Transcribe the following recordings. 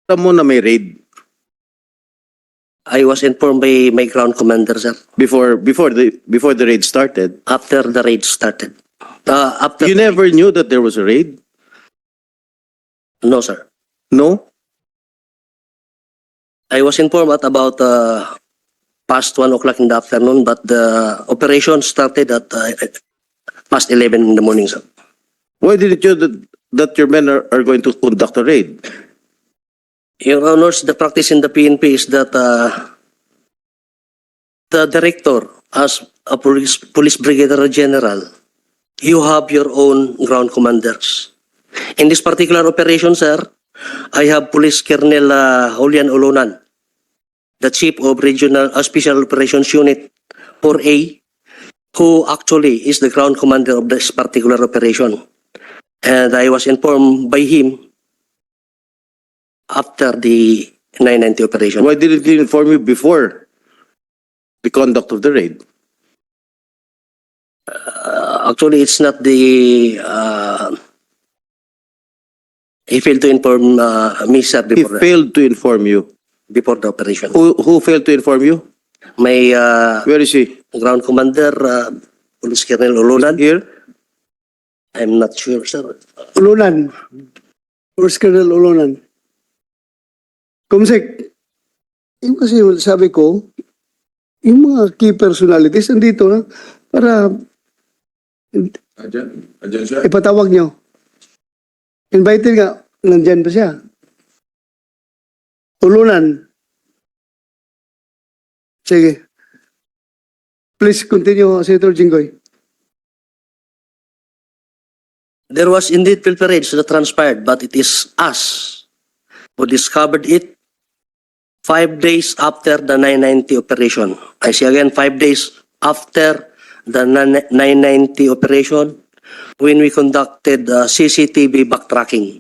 Alam mo na may raid I was informed by my ground commander, sir, before the raid started. after the raid started. After You never knew that there was a raid? No, sir. No? I was informed at about past 1 o'clock in the afternoon, but the operation started at past 11 in the morning, sir. Why didn't you that your men are going to conduct a raid? Your Honors, the practice in the PNP is that the director, as a police brigadier general, you have your own ground commanders. In this particular operation, sir, I have Police Colonel Julian Olonan, the Chief of Regional Special Operations Unit 4A, who actually is the ground commander of this particular operation. And I was informed by him after the 990 operation. Why didn't he inform you before the conduct of the raid? Actually, it's not the... he failed to inform me, sir, He failed to inform you. before the operation. Who failed to inform you? May Where is he? ground commander, Police Colonel Olonan. Here? I'm not sure, sir. Ulunan. First Colonel Ulunan. Kumsek, yung kasi sabi ko, yung mga key personalities nandito na para Andyan siya. ipatawag nyo. Invited nga, nandyan pa siya. Ulunan. Sige. Please continue, Senator Jinggoy. There was indeed pilferage that transpired, but it is us who discovered it 5 days after the 990 operation. I say again, 5 days after the 990 operation, when we conducted CCTV backtracking.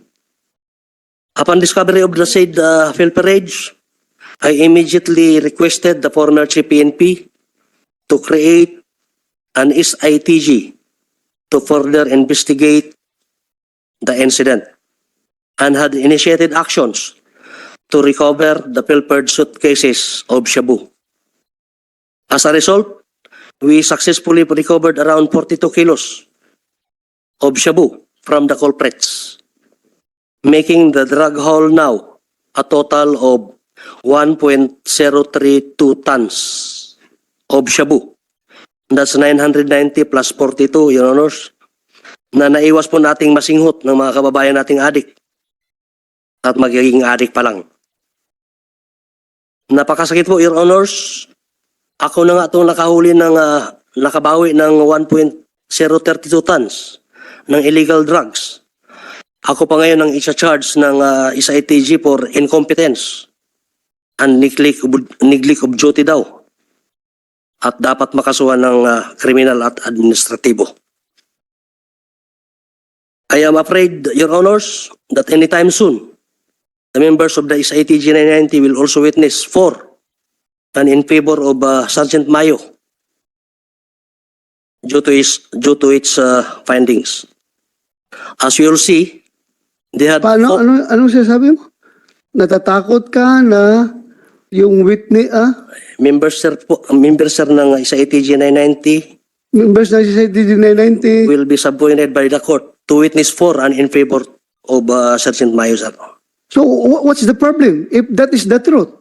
Upon discovery of the said pilferage, I immediately requested the former Chief PNP to create an SITG to further investigate the incident and had initiated actions to recover the pilfered suitcases of Shabu. As a result, we successfully recovered around 42 kilos of Shabu from the culprits, making the drug haul now a total of 1.032 tons of Shabu. That's 990 plus 42, Your Honors, na naiwas po nating masinghot ng mga kababayan nating adik at magiging adik pa lang. Napakasakit po, Your Honors. Ako na nga itong nakahuli ng nakabawi ng 1.032 tons ng illegal drugs. Ako pa ngayon ang isa-charge ng SITG for incompetence and neglect of duty daw. At dapat makasuhan ng kriminal at administratibo. I am afraid, Your Honors, that anytime soon, the members of the SITG 990 will also witness for and in favor of Sergeant Mayo due to its findings. As you will see, they had... Paano? Anong sinasabi mo? Natatakot ka na yung witness, Members sir ng SITG 990 members ng SITG 990, will be subpoenaed by the court to witness for and in favor of Sergeant Mayo, sir. so what's the problem if that is the truth?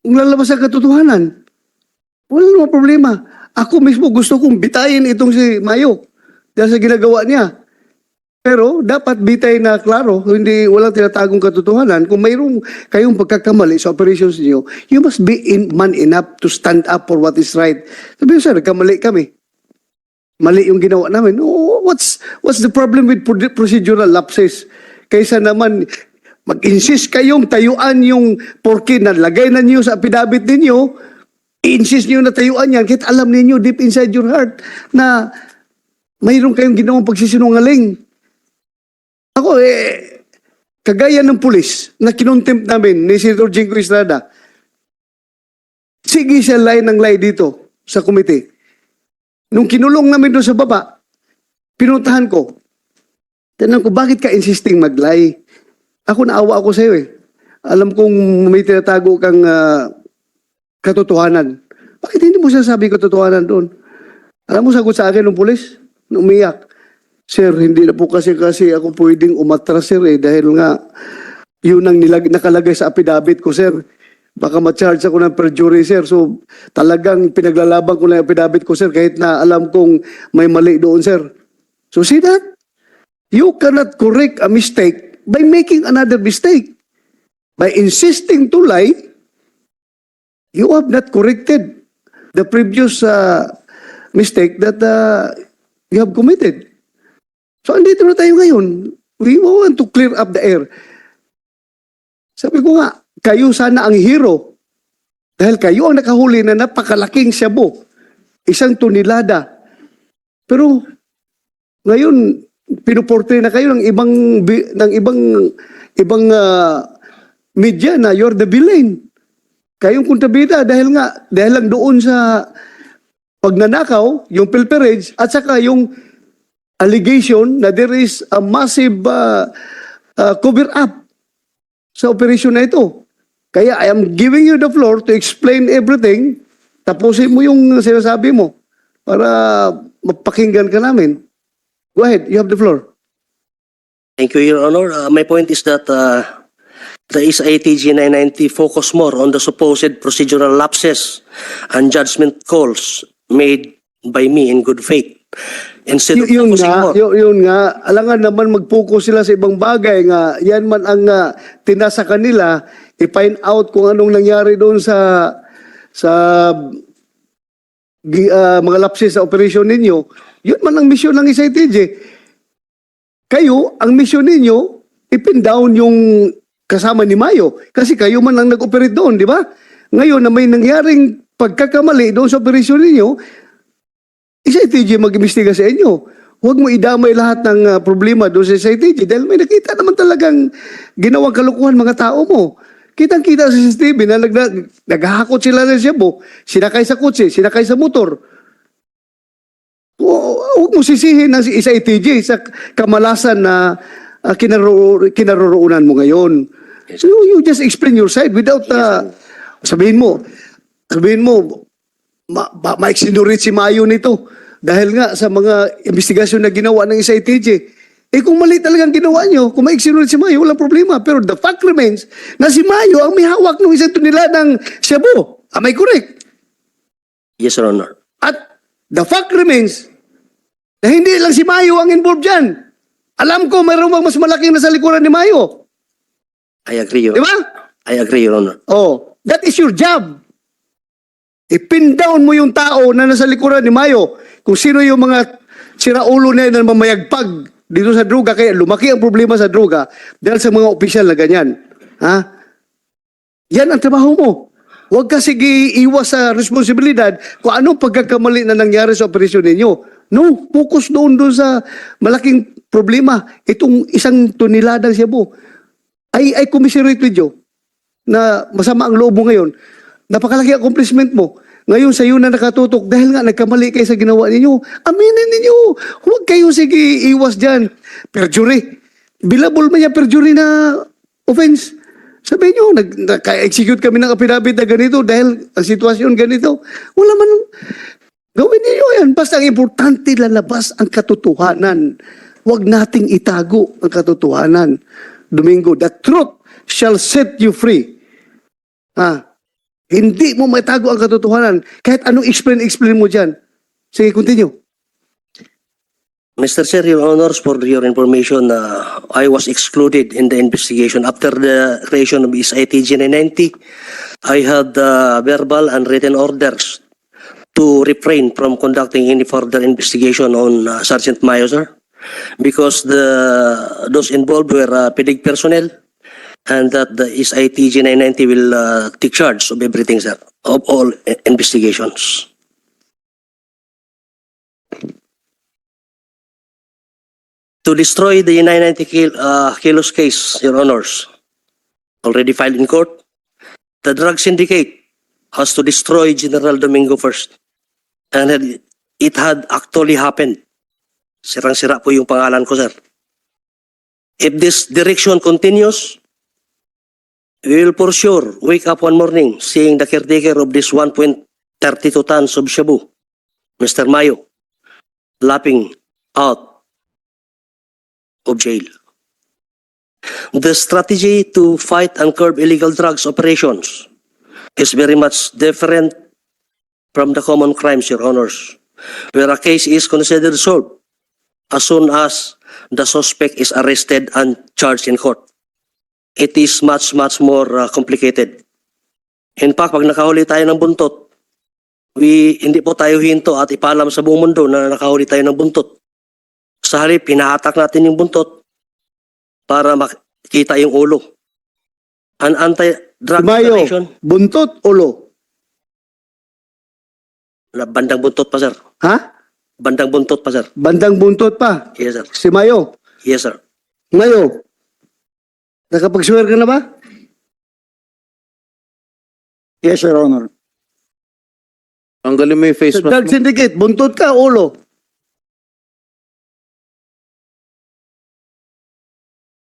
Kung lalabas ang katotohanan, wala namang problema. Ako mismo gusto kong bitayin itong si Mayo dahil sa ginagawa niya. Pero dapat bitay na klaro, hindi walang tinatagong katotohanan. Kung mayroong kayong pagkakamali sa operations niyo, you must be man enough to stand up for what is right. Sabi sir, nagkamali kami. Mali yung ginawa namin. Oh, what's the problem with procedural lapses? Kaysa naman mag-insist kayong tayuan yung porke na lagay na niyo sa affidavit ninyo, i-insist niyo na tayuan yan kahit alam niyo deep inside your heart na mayroon kayong ginawang pagsisinungaling. Ako kagaya ng pulis na kinontempt namin ni Senator Jingo Estrada, sige siya lie ng lie dito sa komite. Nung kinulong namin doon sa baba, pinuntahan ko. Tanong ko, bakit ka insisting mag-lie? Ako naawa ako sa iyo eh. alam kong may tinatago kang katotohanan. Bakit hindi mo sasabi katotohanan doon? Alam mo, sagot sa akin ng pulis, nung umiyak, Sir, hindi na po kasi ako pwedeng umatras, sir, dahil nga, yun ang nakalagay sa affidavit ko, sir. Baka ma-charge ako ng perjury, sir. So, talagang pinaglalaban ko na yung affidavit ko, sir, kahit na alam kong may mali doon, sir. So, see that? You cannot correct a mistake by making another mistake. By insisting to lie, you have not corrected the previous mistake that you have committed. So, andito na tayo ngayon. We want to clear up the air. Sabi ko nga, kayo sana ang hero. Dahil kayo ang nakahuli na napakalaking shabu. 1 tonelada. Pero, ngayon, pinuportray na kayo ng ibang media na you're the villain. Kayong kontrabida dahil lang doon sa pagnanakaw, yung pilferage, at saka yung allegation na there is a massive cover-up sa operasyon na ito. Kaya I am giving you the floor to explain everything. Tapusin mo yung sinasabi mo para mapakinggan ka namin. Go ahead, you have the floor. Thank you, Your Honor. My point is that the SITG 990 focus more on the supposed procedural lapses and judgment calls made by me in good faith. Instead of focusing more. Yun nga, alangan naman mag-focus sila sa ibang bagay nga, yan man ang tinasa kanila, i-find out kung anong nangyari doon sa mga lapses sa operasyon ninyo. Yun man ang misyon ng SITG. Kayo, ang misyon ninyo, ipin down yung kasama ni Mayo. Kasi kayo man ang nag-operate doon, di ba? Ngayon na may nangyaring pagkakamali doon sa operasyon ninyo, SITG mag-imbestiga sa inyo. Huwag mo idamay lahat ng problema doon sa SITG dahil may nakita naman talagang ginawang kalukuhan mga tao mo. Kitang-kita sa CCTV na naghahakot sila ng shabu, sinakay sa kotse, sinakay sa motor. Huwag mo sisihin ang SITG sa kamalasan na kinaroroonan mo ngayon. So you just explain your side without sabihin mo, ma-exonerate si Mayo nito dahil nga sa mga investigasyon na ginawa ng SITG. Kung mali talagang ginawa nyo, kung ma-exonerate si Mayo, walang problema. Pero the fact remains na si Mayo ang may hawak ng 1 toneladang shabu. Am I correct? Yes, Your Honor. At the fact remains na hindi lang si Mayo ang involved dyan. Alam ko, mayroon bang mas malaking nasa likuran ni Mayo. I agree, Your Di Honor. ba? I agree, Your Honor. Oh, that is your job. I-pin down mo yung tao na nasa likuran ni Mayo. Kung sino yung mga siraulo na yun na mamayagpag dito sa droga. Kaya lumaki ang problema sa droga dahil sa mga opisyal na ganyan. Ha? Yan ang trabaho mo. Huwag ka sige iwas sa responsibilidad kung anong pagkakamali na nangyari sa operasyon ninyo. No, focus doon sa malaking problema. Itong 1 toneladang shabu. I commiserate with you na masama ang loob mo ngayon. Napakalaki accomplishment mo. Ngayon sa iyo na nakatutok dahil nga nagkamali kayo sa ginawa ninyo. Aminin ninyo. Huwag kayo sige iwas dyan. Perjury. Bilabol man yan perjury na offense. Sabihin nyo, nag-execute kami ng affidavit na ganito dahil ang sitwasyon ganito. Wala man. Gawin niyo yan. Basta ang importante lalabas ang katotohanan. Huwag nating itago ang katotohanan. Domingo, the truth shall set you free. Hindi mo maitago ang katotohanan. Kahit anong explain mo dyan. Sige, continue. Mr. Chair, Your Honors, for your information, I was excluded in the investigation. After the creation of SITG 990, I had verbal and written orders to refrain from conducting any further investigation on Sergeant Mayo, sir, because those involved were PDIG personnel, and that the SITG 990 will take charge of everything, sir, of all investigations. To destroy the 990 kilos case, Your Honors, already filed in court, the drug syndicate has to destroy General Domingo first. And it had actually happened. Sirang-sira po yung pangalan ko, sir. If this direction continues, We will for sure wake up one morning seeing the caretaker of this 1.32 tons of shabu, Mr. Mayo, lapping out of jail. The strategy to fight and curb illegal drugs operations is very much different from the common crimes, Your Honors, where a case is considered solved as soon as the suspect is arrested and charged in court. It is much more complicated. In fact, pag nakahuli tayo ng buntot, hindi po tayo hinto at ipaalam sa buong mundo na nakahuli tayo ng buntot. Sa halip, pinahatak natin yung buntot para makita yung ulo. An anti-drug Mayo, operation, buntot, ulo. bandang buntot pa, sir. Ha? Bandang buntot pa, sir. Bandang buntot pa. Yes, sir. Si Mayo. Yes, sir. Mayo, nakapag-swear ka na ba? Yes, Your Honor. Tanggalin mo yung face Sa mask drug mo. syndicate, buntot ka, ulo.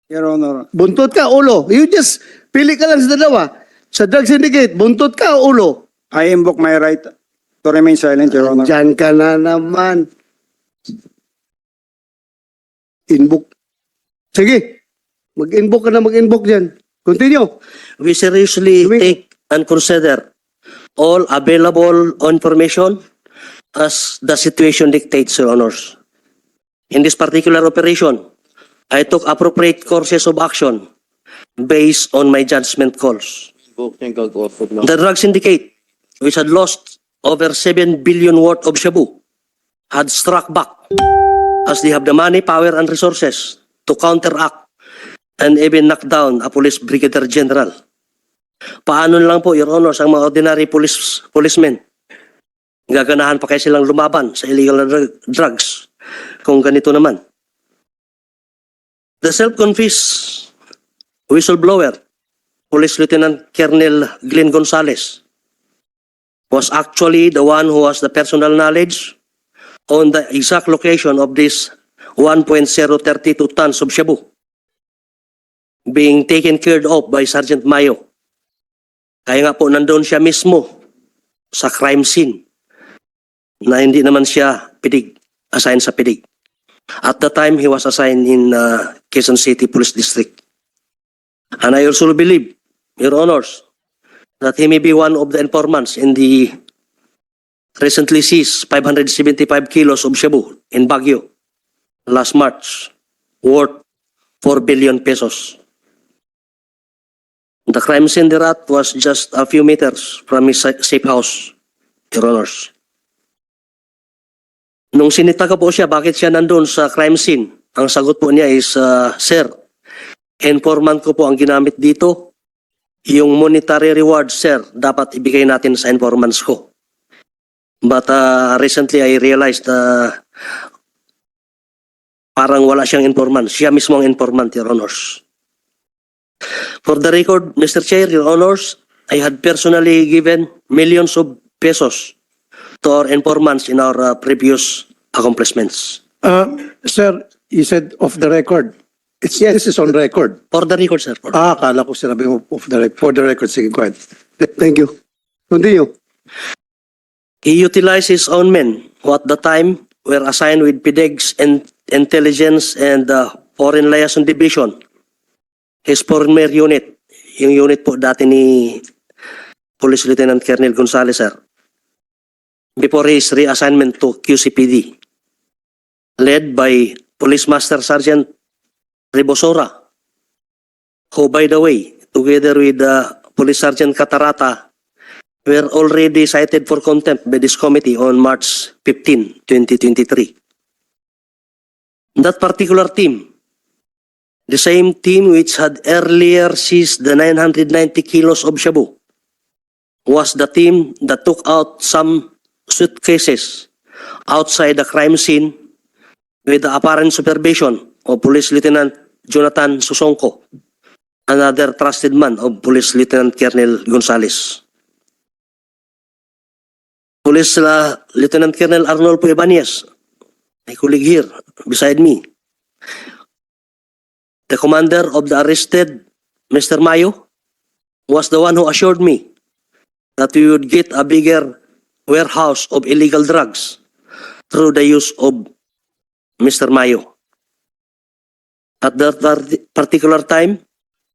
Your Honor. Buntot ka, ulo. You just, pili ka lang sa dalawa. Sa drug syndicate, buntot ka, ulo. I invoke my right to remain silent, Your Honor. Diyan ka na naman. Inbook. Sige. Mag-inbook ka na mag-inbook dyan. Continue. We seriously Wait. take and consider all available information as the situation dictates, Your Honors. In this particular operation, I took appropriate courses of action based on my judgment calls. The drug syndicate, which had lost over 7 billion worth of shabu, had struck back as they have the money, power, and resources to counteract and even knock down a police brigadier general. Paano lang po, Your Honors, ang mga ordinary policemen? Gaganahan pa kayo silang lumaban sa illegal na drugs kung ganito naman. The self-confessed whistleblower, Police Lieutenant Colonel Glenn Gonzales, was actually the one who has the personal knowledge on the exact location of this 1.032 tons of shabu being taken care of by Sergeant Mayo. Kaya nga po nandun siya mismo sa crime scene na hindi naman siya assigned sa pidig. At the time, he was assigned in Quezon City Police District. And I also believe, Your Honors, that he may be one of the informants in the recently seized 575 kilos of shabu in Baguio last March, worth 4 billion pesos. The crime scene thereat was just a few meters from his safe house, Your Honors. Nung sinitaka po siya, bakit siya nandun sa crime scene? Ang sagot po niya is, Sir, informant ko po ang ginamit dito. Yung monetary reward, sir, dapat ibigay natin sa informants ko. But recently I realized parang wala siyang informant. Siya mismo ang informant, Your Honors. For the record, Mr. Chair, Your Honors, I had personally given millions of pesos to our informants in our previous accomplishments. Sir, you said off the record. This is on record. For the record, sir. Akala ko sinabi mo off the record. For the record, sige, go ahead. Thank you. Continue. He utilized his own men who at the time were assigned with PDEG's and Intelligence and Foreign Liaison Division. His former unit, yung unit po dati ni Police Lieutenant Colonel Gonzales, sir, before his reassignment to QCPD, led by Police Master Sergeant Rebosora, who, by the way, together with Police Sergeant Catarata, were already cited for contempt by this committee on March 15, 2023. That particular team, the same team which had earlier seized the 990 kilos of shabu, was the team that took out some suitcases outside the crime scene with the apparent supervision of Police Lieutenant Jonathan Susongko, another trusted man of Police Lieutenant Colonel Gonzales. Police Lieutenant Colonel Arnolfo Ibanez, my colleague here beside me, the commander of the arrested Mr. Mayo, was the one who assured me that we would get a bigger warehouse of illegal drugs through the use of Mr. Mayo. At that particular time,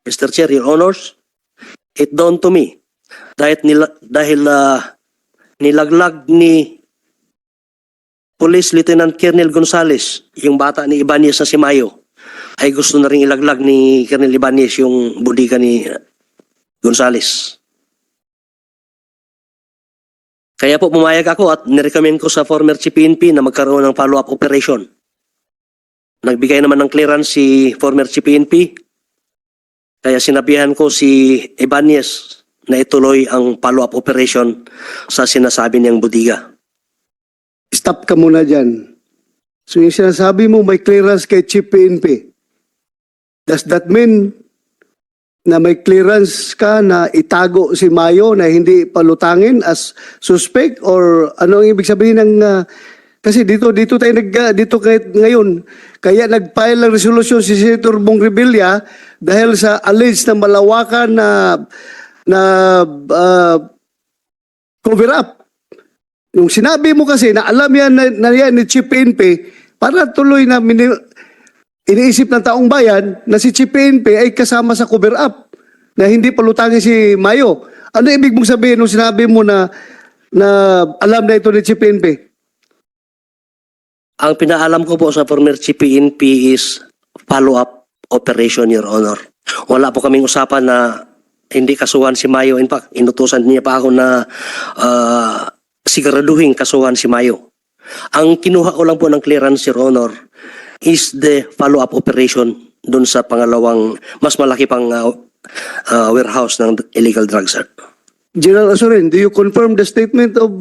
Mr. Chair, Your Honors, it dawned to me dahil nilaglag ni Police Lieutenant Colonel Gonzales yung bata ni Ibanez na si Mayo, ay gusto na rin ilaglag ni Colonel Ibanez yung budiga ni Gonzales. Kaya po pumayag ako at nirecommend ko sa former Chief PNP na magkaroon ng follow-up operation. Nagbigay naman ng clearance si former Chief PNP, kaya sinabihan ko si Ibanez na ituloy ang follow-up operation sa sinasabi niyang budiga. Stop ka muna dyan. So yung sinasabi mo may clearance kay Chief PNP. Does that mean na may clearance ka na itago si Mayo na hindi palutangin as suspect, or ano ang ibig sabihin ng kasi dito tayo ngayon kaya nag-file ng resolution si Senator Bong Revilla dahil sa alleged na malawakan na cover up. Yung sinabi mo kasi na alam yan na yan ni Chief PNP, para tuloy na iniisip ng taong bayan na si Chief PNP ay kasama sa cover up na hindi palutangin si Mayo. Ano ibig mong sabihin nung sinabi mo na alam na ito ni Chief PNP? Ang pinaalam ko po sa former Chief PNP is follow-up operation, Your Honor. Wala po kaming usapan na hindi kasuhan si Mayo. In fact, inutusan niya pa ako na siguraduhin kasuhan si Mayo. Ang kinuha ko lang po ng clearance, Your Honor, is the follow-up operation dun sa pangalawang, mas malaki pang warehouse ng illegal drugs, sir. General Azurin, do you confirm the statement of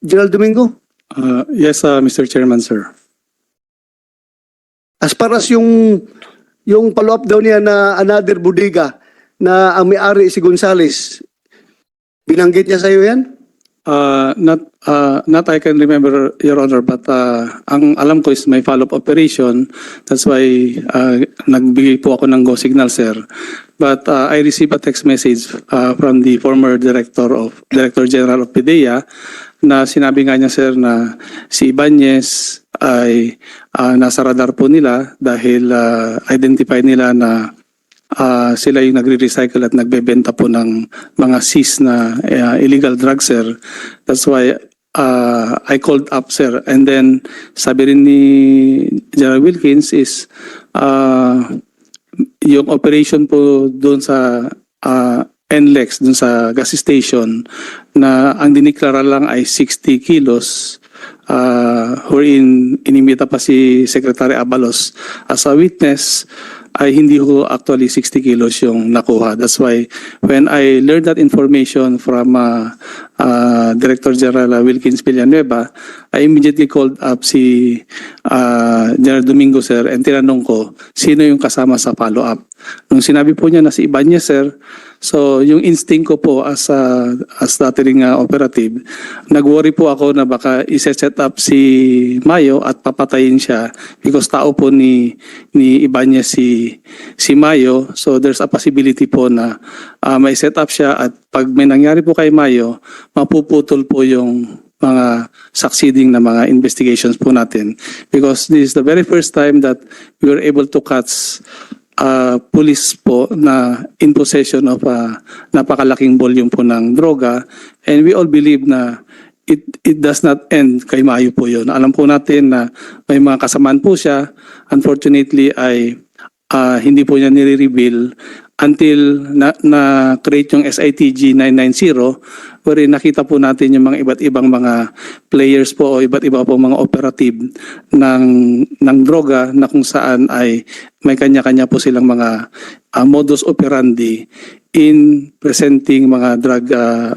General Domingo? Yes, Mr. Chairman, sir. As far as yung follow-up daw niya na another budiga na ang may-ari si Gonzales, binanggit niya sa'yo yan? Not I can remember, Your Honor, but ang alam ko is may follow-up operation. That's why nagbigay po ako ng go signal, sir. But I received a text message from the former Director General of PDEA na sinabi nga niya, sir, na si Ibanez ay nasa radar po nila dahil identify nila na sila yung nagre-recycle at nagbebenta po ng mga seized na illegal drugs, sir. That's why I called up, sir. And then sabi rin ni General Wilkins is yung operation po doon sa NLEX, doon sa gas station, na ang diniklara lang ay 60 kilos, wherein inimbita pa si Secretary Abalos as a witness, ay hindi ko actually 60 kilos yung nakuha. That's why when I learned that information from Director General Wilkins Villanueva, I immediately called up si General Domingo, sir, and tinanong ko sino yung kasama sa follow-up. Nung sinabi po niya na si Ibanez, sir, so yung instinct ko po as dating operative, nag-worry po ako na baka i-set up si Mayo at papatayin siya because tao po ni Ibanez si Mayo. So there's a possibility po na may set up siya at pag may nangyari po kay Mayo, mapuputol po yung mga succeeding na mga investigations po natin. Because this is the very first time that we were able to catch police po na in possession of napakalaking volume po ng droga, and we all believe na it does not end kay Mayo po yun. Alam po natin na may mga kasamaan po siya. Unfortunately ay hindi po niya nire-reveal until na-create yung SITG 990, wherein nakita po natin yung mga iba't ibang mga players po o iba't iba po mga operative ng droga na kung saan ay may kanya-kanya po silang mga modus operandi in presenting mga drug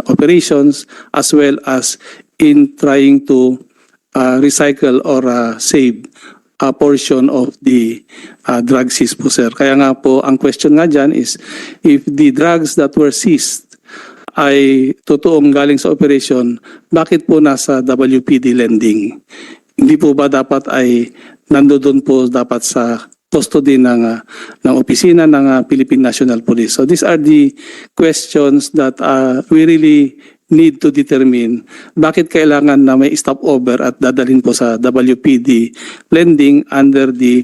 operations as well as in trying to recycle or save a portion of the drug seized po, sir. Kaya nga po, ang question nga dyan is, if the drugs that were seized ay totoong galing sa operation, bakit po nasa WPD lending? Hindi po ba dapat ay nandoon po dapat sa custody ng opisina ng Philippine National Police. So these are the questions that we really need to determine bakit kailangan na may stopover at dadalhin po sa WPD lending under the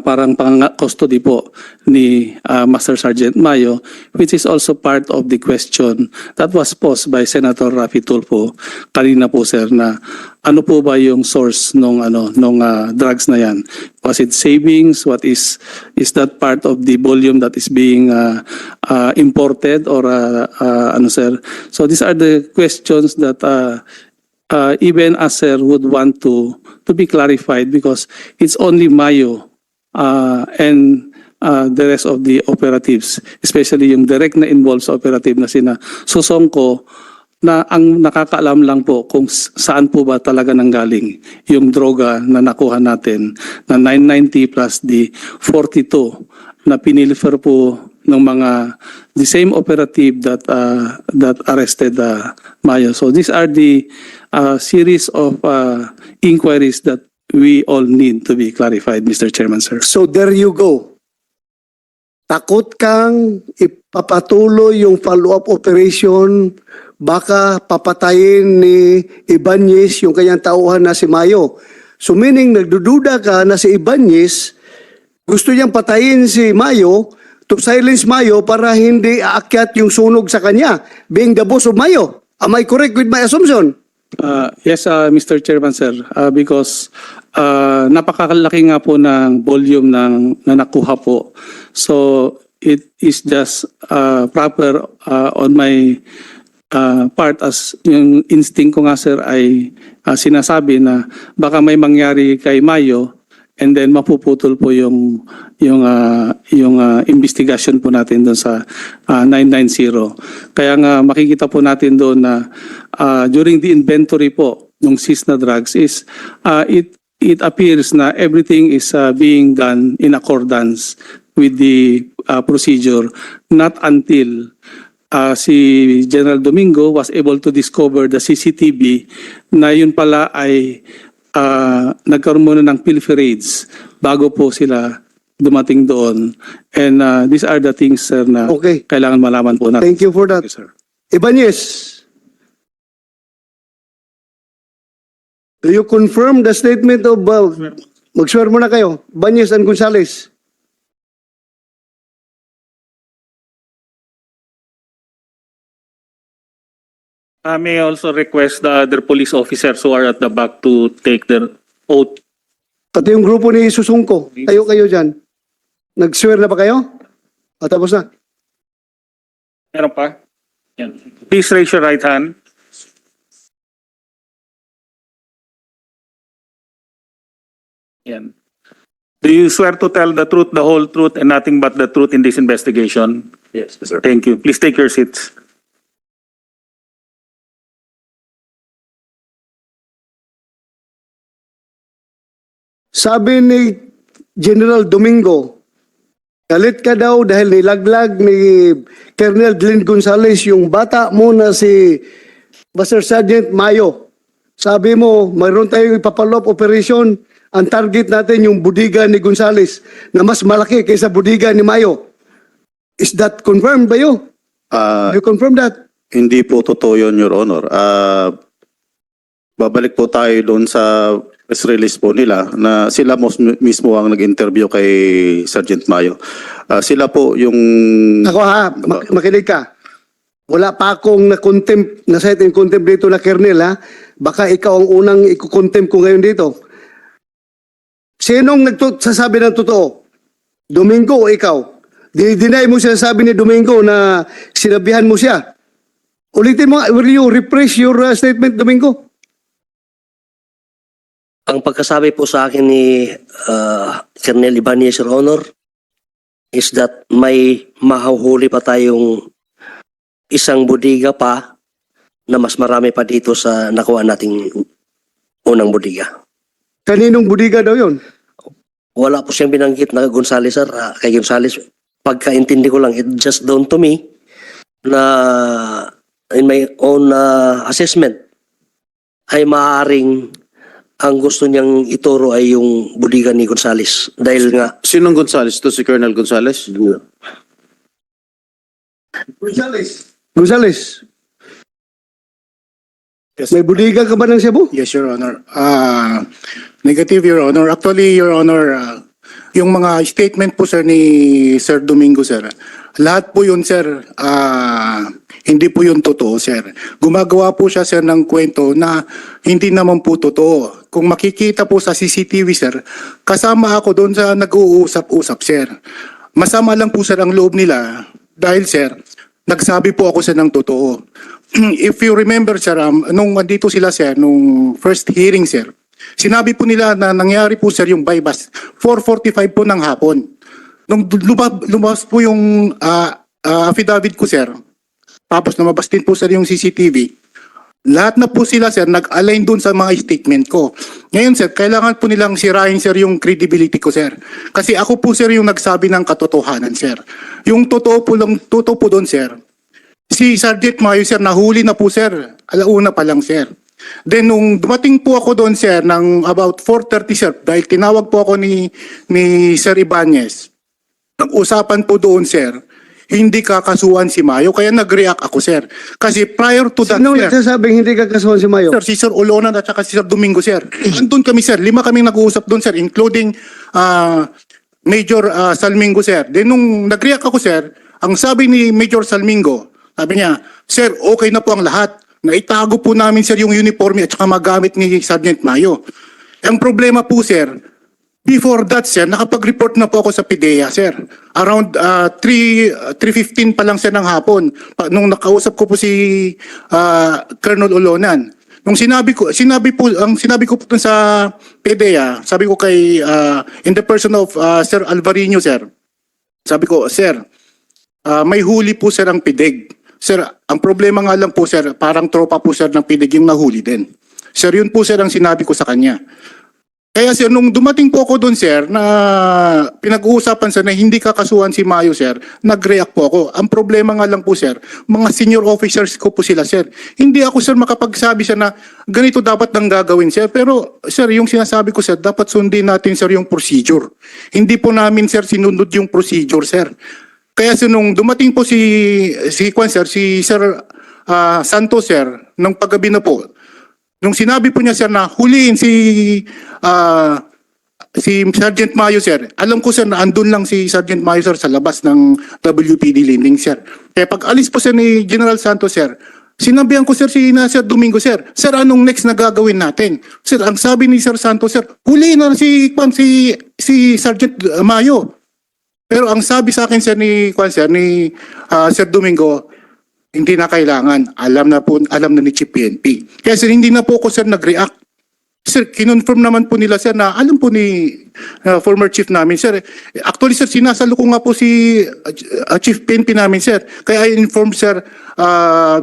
parang pang-custody po ni Master Sergeant Mayo, which is also part of the question that was posed by Senator Raffy Tulfo kanina po, sir, na ano po ba yung source nung drugs na yan? Was it savings? What is that part of the volume that is being imported or ano, sir? So these are the questions that even us, sir, would want to be clarified, because it's only Mayo and the rest of the operatives, especially yung direct na involved sa operative na sina Susongko, na ang nakakaalam lang po kung saan po ba talaga nanggaling yung droga na nakuha natin na 990 plus the 42 na pinilifer po ng mga the same operative that arrested Mayo. So these are the series of inquiries that we all need to be clarified, Mr. Chairman, sir. So there you go. Takot kang ipapatuloy yung follow-up operation, baka papatayin ni Ibanez yung kanyang tauhan na si Mayo. So meaning nagdududa ka na si Ibanez gusto niyang patayin si Mayo to silence Mayo para hindi aakyat yung sunog sa kanya, being the boss of Mayo. Am I correct with my assumption? Yes, Mr. Chairman, sir, because napakalaki nga po ng volume na nakuha po. So it is just proper on my part, as yung instinct ko nga, sir, ay sinasabi na baka may mangyari kay Mayo and then mapuputol po yung investigation po natin doon sa 990. Kaya nga makikita po natin doon na during the inventory po ng seized na drugs is it appears na everything is being done in accordance with the procedure, not until si General Domingo was able to discover the CCTV na yun pala ay nagkaroon muna ng pilferage bago po sila dumating doon. And these are the things, sir, na Okay. kailangan malaman po natin. Thank you for that. Yes, sir. Ibanez, do you confirm the statement of mag-swear muna kayo, Ibanez and Gonzales? May I also request the other police officers who are at the back to take their oath. Pati yung grupo ni Susungko, kayo dyan. Nag-swear na ba kayo? Tapos na. Meron pa? Yan. Please raise your right hand. Yan. Do you swear to tell the truth, the whole truth, and nothing but the truth in this investigation? Yes, sir. Thank you. Please take your seats. Sabi ni General Domingo, galit ka daw dahil nilaglag ni Colonel Glenn Gonzales yung bata mo na si Master Sergeant Mayo. Sabi mo, mayroon tayong ipapalop operation. Ang target natin yung budiga ni Gonzales na mas malaki kaysa budiga ni Mayo. Is that confirmed ba you? You confirm that? Hindi po totoo yun, Your Honor. Babalik po tayo doon sa press release po nila na sila mismo ang nag-interview kay Sergeant Mayo. Sila po yung... Ako makinig ka. Wala pa akong na-contempt, na-set in contempt dito na Colonel, ha? Baka ikaw ang unang iko-contempt ko ngayon dito. Sinong nagsasabi ng totoo? Domingo o ikaw? Dinay mo sinasabi ni Domingo na sinabihan mo siya. Ulitin mo, will you rephrase your statement, Domingo? Ang pagkasabi po sa akin ni Colonel Ibanez, Your Honor, is that may mahuhuli pa tayong isang budiga pa na mas marami pa dito sa nakuha nating unang budiga. Kaninong budiga daw yun? Wala po siyang binanggit na Gonzales, sir. Kay Gonzales, pagkaintindi ko lang, it just dawned to me na in my own assessment ay maaaring ang gusto niyang ituro ay yung budigan ni Gonzales. Dahil nga, Sinong Gonzales? To si Colonel Gonzales? Gonzales, may budiga ka ba ng Cebu? Yes, Your Honor. Negative, Your Honor. Actually, Your Honor, yung mga statement po, sir, ni Sir Domingo, sir, lahat po yun, sir, hindi po yun totoo, sir. Gumagawa po siya, sir, ng kwento na hindi naman po totoo. Kung makikita po sa CCTV, sir, kasama ako doon sa nag-uusap-usap, sir. Masama lang po, sir, ang loob nila dahil, sir, nagsabi po ako, sir, ng totoo. If you remember, sir, nung andito sila, sir, nung first hearing, sir, sinabi po nila na nangyari po, sir, yung bypass 4:45 po ng hapon. Nung lumabas po yung affidavit ko, sir, tapos lumabas din po, sir, yung CCTV, lahat na po sila, sir, nag-align dun sa mga statement ko. Ngayon, sir, kailangan po nilang sirain, sir, yung credibility ko, sir. Kasi ako po, sir, yung nagsabi ng katotohanan, sir. Yung totoo po doon, sir, si Sergeant Mayo, sir, nahuli na po, sir. Alauna pa lang, sir. Then, nung dumating po ako doon, sir, ng about 4:30, sir, dahil tinawag po ako ni Sir Ibanez, nag-usapan po doon, sir, hindi kakasuhan si Mayo, kaya nag-react ako, sir. Kasi prior to that, Sino sir, nagsasabing hindi ka kasuhan si Mayo? sir, si Sir Olonan at saka si Sir Domingo, sir. Andun kami, sir. 5 kaming nag-uusap doon, sir, including Major Salmingo, sir. Then, nung nag-react ako, sir, ang sabi ni Major Salmingo, sabi niya, sir, okay na po ang lahat. Naitago po namin, sir, yung uniforme at saka magamit ni Sergeant Mayo. Ang problema po, sir, before that, sir, nakapag-report na po ako sa PIDEA, sir. Around 3:15 pa lang, sir, ng hapon. Nung nakausap ko po si Colonel Olonan. Nung sinabi ko po dun sa PIDEA, sabi ko kay, in the person of Sir Alvarino, sir, sabi ko, sir, may huli po, sir, ang PIDEG. Sir, ang problema nga lang po, sir, parang tropa po, sir, ng PIDEG yung nahuli din. Sir, yun po, sir, ang sinabi ko sa kanya. Kaya, sir, nung dumating po ako doon, sir, na pinag-uusapan, sir, na hindi kakasuhan si Mayo, sir, nag-react po ako. Ang problema nga lang po, sir, mga senior officers ko po sila, sir. Hindi ako, sir, makapagsabi siya na ganito dapat nang gagawin, sir. Pero, sir, yung sinasabi ko, sir, dapat sundin natin, sir, yung procedure. Hindi po namin, sir, sinunod yung procedure, sir. Kaya, sir, nung dumating po si Sir Santos, sir, nung paggabi na po, nung sinabi po niya, sir, na huliin si Sergeant Mayo, sir, alam ko, sir, na andun lang si Sergeant Mayo, sir, sa labas ng WPD Linding, sir. Kaya pag alis po, sir, ni General Santos, sir, sinabihan ko, sir, Sir Domingo, sir, anong next na gagawin natin? Sir, ang sabi ni Sir Santos, sir, huliin na si Sergeant Mayo. Pero ang sabi sa akin, sir, ni Sir Domingo, hindi na kailangan. Alam na ni Chief PNP. Kaya, sir, hindi na po ako, sir, nag-react. Sir, kinonfirm naman po nila, sir, na alam po ni former chief namin, sir. Actually, sir, sinasalo ko nga po si Chief PNP namin, sir. Kaya I informed, sir,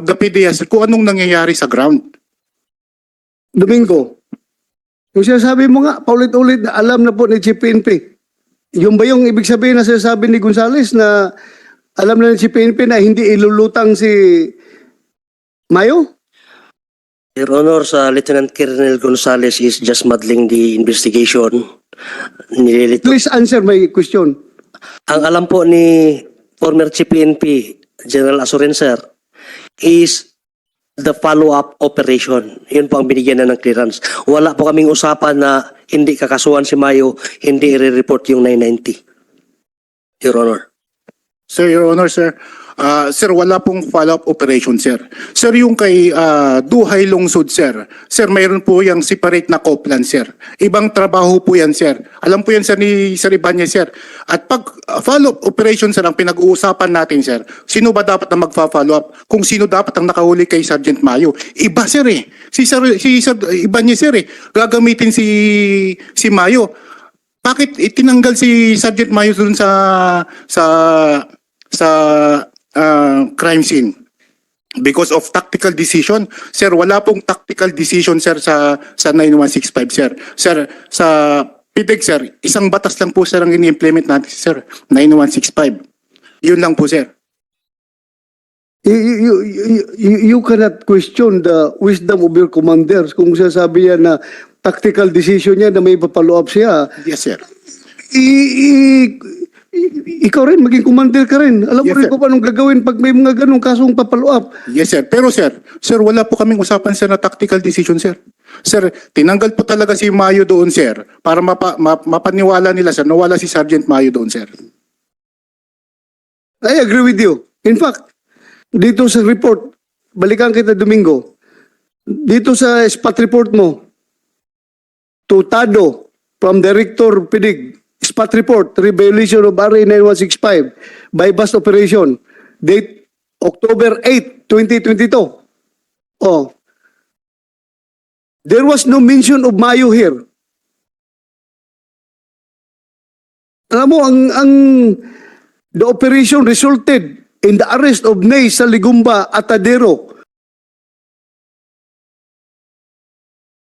the PDS, kung anong nangyayari sa ground. Domingo, yung sinasabi mo nga, paulit-ulit na alam na po ni Chief PNP. Yung ba yung ibig sabihin na sinasabi ni Gonzales na alam na ni Chief PNP na hindi ilulutang si Mayo? Your Honor, sa Lieutenant Colonel Gonzales is just muddling the investigation. Please answer my question. Ang alam po ni former Chief PNP, General Asuren, sir, is the follow-up operation. Yun po ang binigyan na ng clearance. Wala po kaming usapan na hindi kakasuhan si Mayo, hindi i-report yung 990. Your Honor. Sir, Your Honor, sir. Sir, wala pong follow-up operation, sir. Sir, yung kay Duhay Lungsod, sir. Sir, mayroon po yung separate na Copland, sir. Ibang trabaho po yan, sir. Alam po yan, sir, ni Sir Ibanez, sir. At pag follow-up operation, sir, ang pinag-uusapan natin, sir, sino ba dapat na magfa-follow up? Kung sino dapat ang nakahuli kay Sergeant Mayo? Iba, sir, eh. Si Sir Ibanez, sir, eh. Gagamitin si Mayo. Bakit itinanggal si Sergeant Mayo dun sa crime scene? Because of tactical decision. Sir, wala pong tactical decision, sir, sa 9165, sir. Sir, sa PIDEG, sir, isang batas lang po, sir, ang ini-implement natin, sir. 9165. Yun lang po, sir. You cannot question the wisdom of your commanders kung sasabi yan na tactical decision niya na may papalo up siya. Yes, sir. Ikaw rin, maging commander ka rin. Alam mo Yes, rin sir. kung paano gagawin pag may mga ganong kasong papalo up. Yes, sir. Pero sir, wala po kaming usapan sir na tactical decision, sir. Sir, tinanggal po talaga si Mayo doon, sir, para mapaniwala nila, sir, na wala si Sergeant Mayo doon, sir. I agree with you. In fact, dito sa report, balikan kita Domingo, dito sa spot report mo, tutado from Director Pidig, spot report, violation of RA 9165, bypass operation, date October 8, 2022. Oh. There was no mention of Mayo here. Alam mo, the operation resulted in the arrest of Ney Saligumba Atadero,